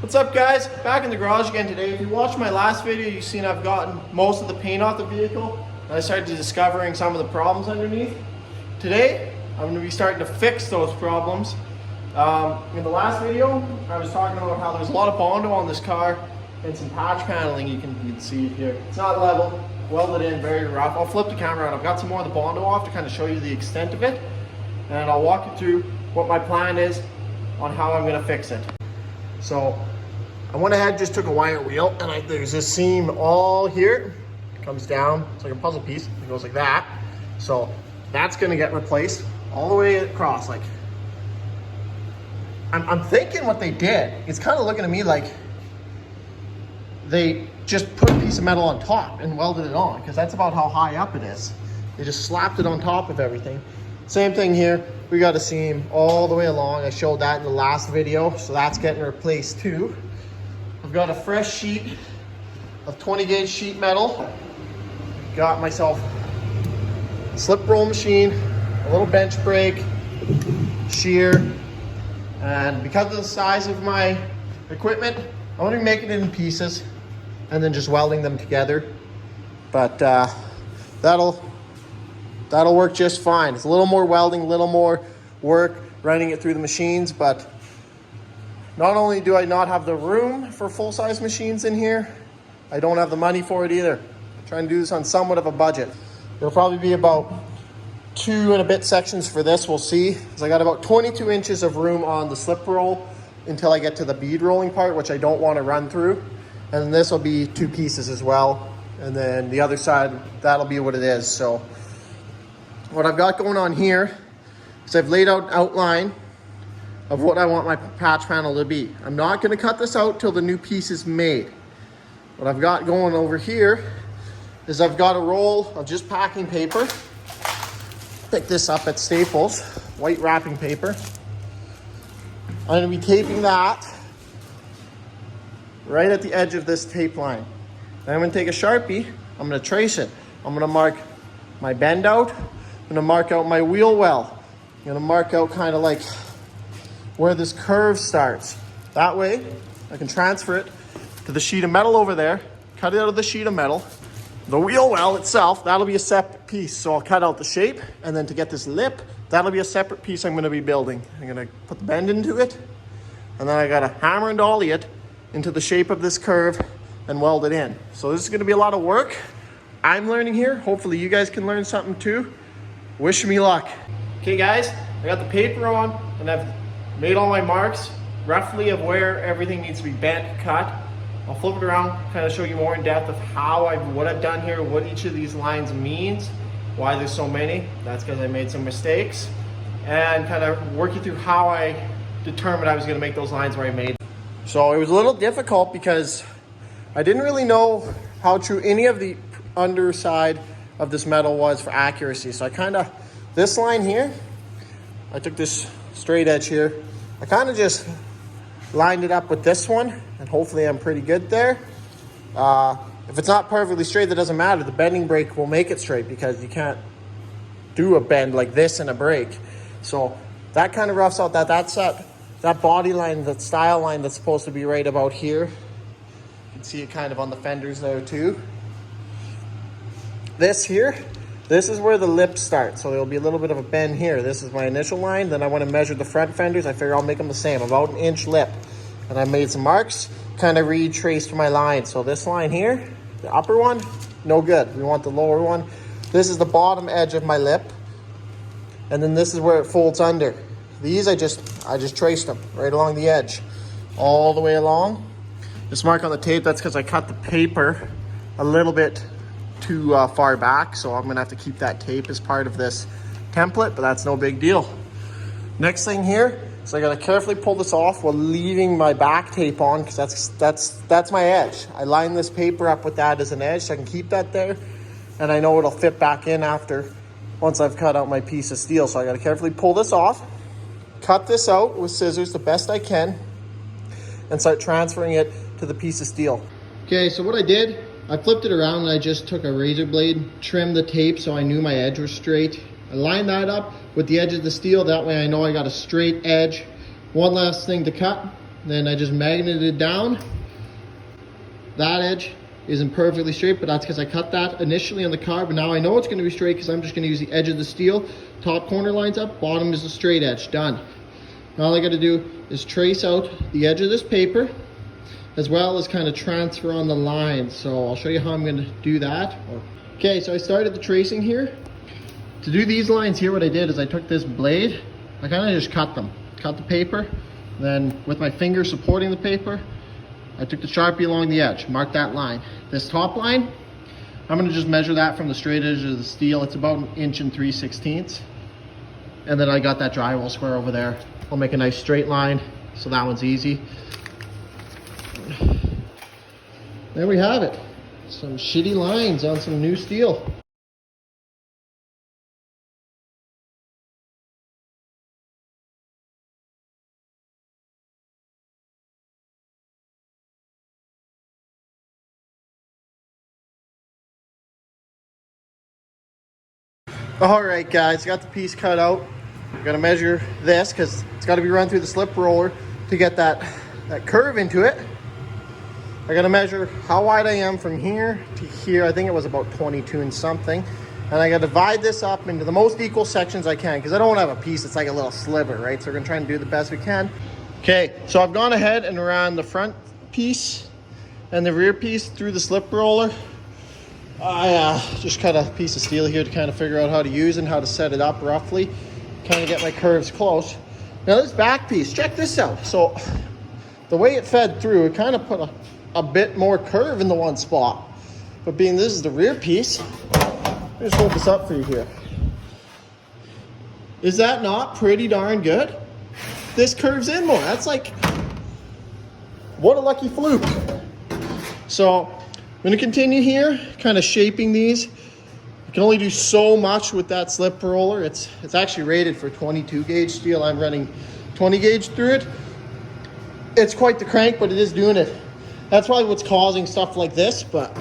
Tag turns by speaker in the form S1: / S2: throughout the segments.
S1: What's up guys? Back in the garage again today. If you watched my last video, you've seen I've gotten most of the paint off the vehicle and I started discovering some of the problems underneath. Today, I'm going to be starting to fix those problems. In the last video, I was talking about how there's a lot of Bondo on this car and some patch paneling you can see here. It's not level, welded in, very rough. I'll flip the camera around. I've got some more of the Bondo off to kind of show you the extent of it, and I'll walk you through what my plan is on how I'm going to fix it. So I went ahead, just took a wire wheel, and there's this seam all here. It comes down, it's like a puzzle piece. It goes like that. So that's going to get replaced all the way across. Like, I'm thinking what they did, it's kind of looking to me like they just put a piece of metal on top and welded it on, because that's about how high up it is. They just slapped it on top of everything. Same thing here. We got a seam all the way along. I showed that in the last video, so that's getting replaced too. I've got a fresh sheet of 20 gauge sheet metal. Got myself a slip roll machine, a little bench brake, shear, and because of the size of my equipment, I'm going to be making it in pieces and then just welding them together. But that'll work just fine. It's a little more welding, a little more work running it through the machines, but not only do I not have the room for full-size machines in here, I don't have the money for it either. I'm trying to do this on somewhat of a budget. It'll probably be about 2 and a bit sections for this, we'll see. Because I got about 22 inches of room on the slip roll until I get to the bead rolling part, which I don't want to run through. And then this will be 2 pieces as well. And then the other side, that'll be what it is. So what I've got going on here is I've laid out an outline of what I want my patch panel to be. I'm not going to cut this out till the new piece is made. What I've got going over here is I've got a roll of just packing paper. Pick this up at Staples, white wrapping paper. I'm going to be taping that right at the edge of this tape line. Then I'm going to take a Sharpie, I'm going to trace it. I'm going to mark my bend out. I'm going to mark out my wheel well. I'm going to mark out kind of like where this curve starts. That way I can transfer it to the sheet of metal over there, cut it out of the sheet of metal. The wheel well itself, that'll be a separate piece. So I'll cut out the shape, and then to get this lip, that'll be a separate piece I'm going to be building. I'm going to put the bend into it, and then I got to hammer and dolly it into the shape of this curve and weld it in. So this is going to be a lot of work. I'm learning here. Hopefully you guys can learn something too. Wish me luck. Okay guys, I got the paper on, and I've made all my marks roughly of where everything needs to be bent, cut. I'll flip it around, kind of show you more in depth of what I've done here, what each of these lines means, why there's so many. That's because I made some mistakes, and kind of work you through how I determined I was going to make those lines where I made them. So it was a little difficult because I didn't really know how true any of the underside of this metal was for accuracy. So I kind of, this line here, I took this straight edge here, I kind of just lined it up with this one, and hopefully I'm pretty good there. If it's not perfectly straight, that doesn't matter. The bending brake will make it straight, because you can't do a bend like this in a brake. So that kind of roughs out that's that body line, that style line that's supposed to be right about here. You can see it kind of on the fenders there too. This here, this is where the lip starts, so there'll be a little bit of a bend here. This is my initial line. Then I want to measure the front fenders. I figure I'll make them the same, about 1 inch lip. And I made some marks, kind of retraced my line. So this line here, the upper one, no good. We want the lower one. This is the bottom edge of my lip. And then this is where it folds under. These I just traced them right along the edge, all the way along. This mark on the tape, that's because I cut the paper a little bit too far back, so I'm gonna have to keep that tape as part of this template, but that's no big deal. Next thing here, so I gotta carefully pull this off while leaving my back tape on, because that's my edge. I line this paper up with that as an edge, so I can keep that there, and I know it'll fit back in after, once I've cut out my piece of steel. So I gotta carefully pull this off, cut this out with scissors the best I can, and start transferring it to the piece of steel. Okay, so what I did, I flipped it around and I just took a razor blade, trimmed the tape so I knew my edge was straight. I lined that up with the edge of the steel, that way I know I got a straight edge. One last thing to cut, Then I just magneted it down. That edge isn't perfectly straight, but that's because I cut that initially on the car, but now I know it's going to be straight because I'm just going to use the edge of the steel. Top corner lines up, bottom is the straight edge. Done. Now all I got to do is trace out the edge of this paper, as well as kind of transfer on the lines. So I'll show you how I'm going to do that. Okay, so I started the tracing here. To do these lines here, what I did is I took this blade, I kind of just cut them. Cut the paper, then with my finger supporting the paper, I took the Sharpie along the edge, marked that line. This top line, I'm gonna just measure that from the straight edge of the steel. It's about 1 3/16 inches. And then I got that drywall square over there. I'll make a nice straight line, so that one's easy. There we have it. Some shitty lines on some new steel. All right, guys, got the piece cut out. I'm gonna measure this because it's got to be run through the slip roller to get that curve into it. I gotta measure how wide I am from here to here. I think it was about 22 and something. And I gotta divide this up into the most equal sections I can because I don't want to have a piece that's like a little sliver, right? So we're gonna try and do the best we can. Okay, so I've gone ahead and ran the front piece and the rear piece through the slip roller. I just cut a piece of steel here to kind of figure out how to use and how to set it up roughly, kind of get my curves close. Now this back piece, check this out. So the way it fed through, it kind of put a bit more curve in the one spot. But being this is the rear piece, let me just hold this up for you here. Is that not pretty darn good? This curves in more. That's like, what a lucky fluke. So I'm gonna continue here, kind of shaping these. You can only do so much with that slip roller. It's actually rated for 22 gauge steel. I'm running 20 gauge through it. It's quite the crank, but it is doing it. That's probably what's causing stuff like this, but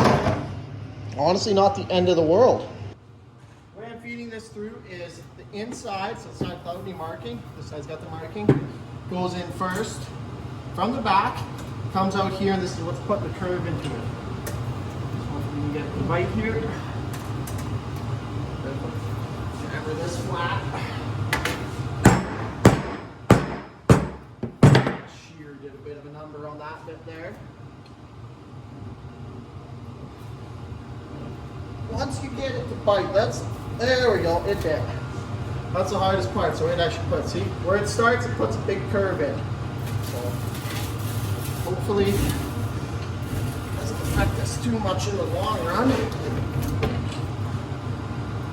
S1: honestly not the end of the world. The way I'm feeding this through is the inside, so it's not without any marking. This side's got the marking. Goes in first. From the back, comes out here, and this is what's putting the curve into it. We can get the bite here. Hammer this flat. Shear did a bit of a number on that bit there. Once you get it to bite, there we go, it did. That's the hardest part, so it actually puts, see, where it starts, it puts a big curve in. So hopefully affect us too much in the long run. I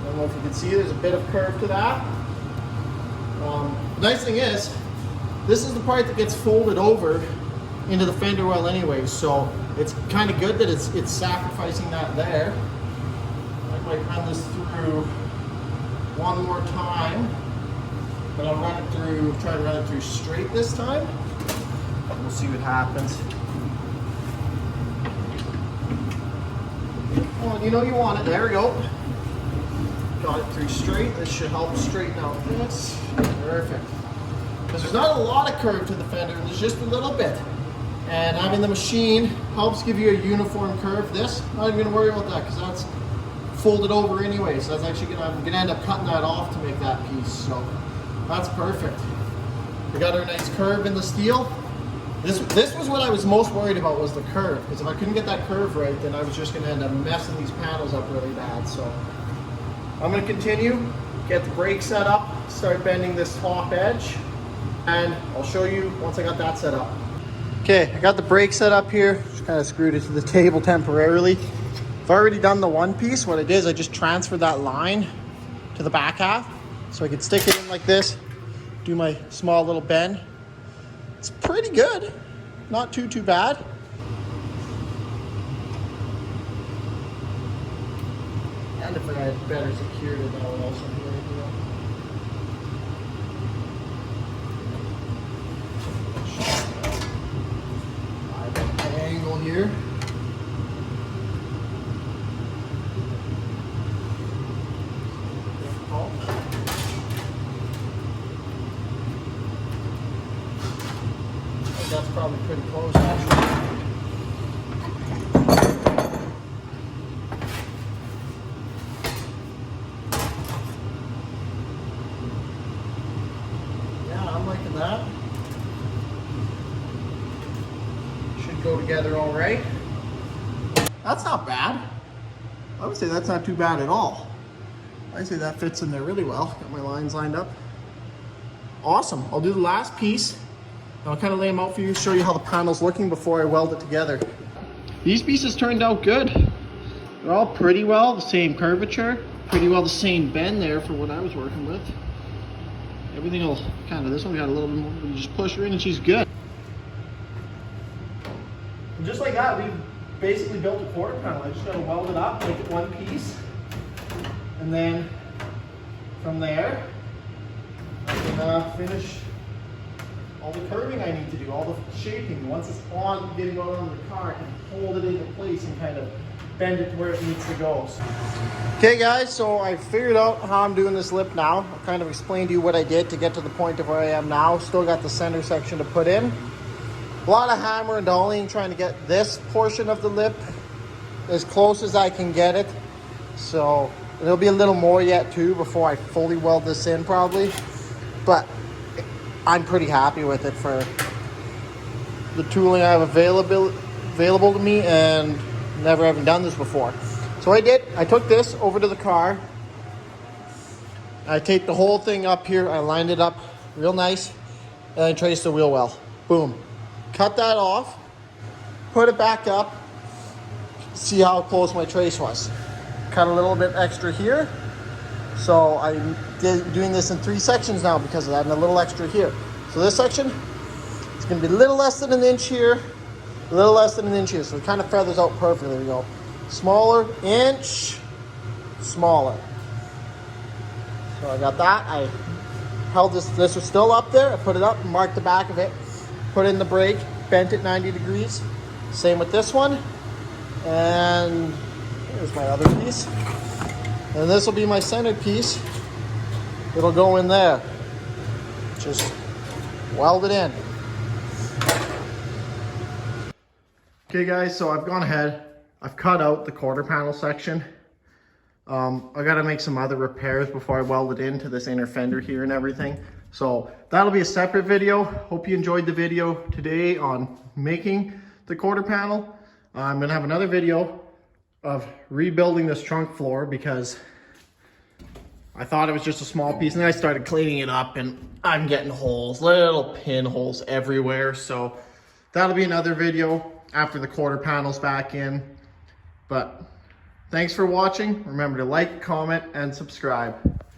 S1: don't know if you can see there's a bit of curve to that. The nice thing is, this is the part that gets folded over into the fender well anyway, so it's kind of good that it's sacrificing that there. I might run this through one more time, but I'll run it through, try to run it through straight this time. We'll see what happens. Oh, you know you want it. There we go. Got it through straight. This should help straighten out this. Perfect. Because there's not a lot of curve to the fender, there's just a little bit. And having the machine helps give you a uniform curve. This, not even gonna worry about that because that's folded over anyway. So that's actually I'm gonna end up cutting that off to make that piece. So that's perfect. We got our nice curve in the steel. This was what I was most worried about, was the curve, because if I couldn't get that curve right, then I was just going to end up messing these panels up really bad. So I'm going to continue, get the brake set up, start bending this top edge, and I'll show you once I got that set up. Okay, I got the brake set up here, just kind of screwed it to the table temporarily. I've already done the one piece. What I did is I just transferred that line to the back half, so I could stick it in like this, do my small little bend. It's pretty good, not too bad. And if I had better security, that would also be really good. I got the angle here. Yeah, I'm liking that. Should go together all right. That's not bad. I would say that's not too bad at all. I'd say that fits in there really well. Got my lines lined up. Awesome. I'll do the last piece. And I'll kind of lay them out for you, show you how the panel's looking before I weld it together. These pieces turned out good. They're all pretty well the same curvature, pretty well the same bend there for what I was working with. Everything will kind of, this one got a little bit more, you just push her in and she's good. And just like that, we've basically built a quarter panel. I just gotta weld it up, make it one piece. And then from there, I can finish all the curving I need to do, all the shaping. Once it's on, getting on the car, I can hold it into place and kind of bend it to where it needs to go. Okay guys, so I figured out how I'm doing this lip now. I'll kind of explain to you what I did to get to the point of where I am now. Still got the center section to put in. A lot of hammer and dollying trying to get this portion of the lip as close as I can get it. So there'll be a little more yet too before I fully weld this in probably. But I'm pretty happy with it for the tooling I have available to me and never having done this before. So I took this over to the car. I taped the whole thing up here. I lined it up real nice and I traced the wheel well. Boom. Cut that off, put it back up, see how close my trace was. Cut a little bit extra here. So I'm doing this in 3 sections now because of that, and a little extra here. So this section, it's gonna be a little less than an inch here, a little less than an inch here. So it kind of feathers out perfectly. There we go. Smaller, inch, smaller. So I got that. I held this was still up there. I put it up, marked the back of it, put in the brake, bent it 90 degrees. Same with this one. And here's my other piece. And this will be my centered piece. It'll go in there. Just weld it in. Okay guys, so I've gone ahead. I've cut out the quarter panel section. I gotta make some other repairs before I weld it into this inner fender here and everything. So that'll be a separate video. Hope you enjoyed the video today on making the quarter panel. I'm gonna have another video of rebuilding this trunk floor because I thought it was just a small piece, and then I started cleaning it up and I'm getting holes, little pinholes everywhere. So that'll be another video after the quarter panel's back in. But thanks for watching. Remember to like, comment, and subscribe.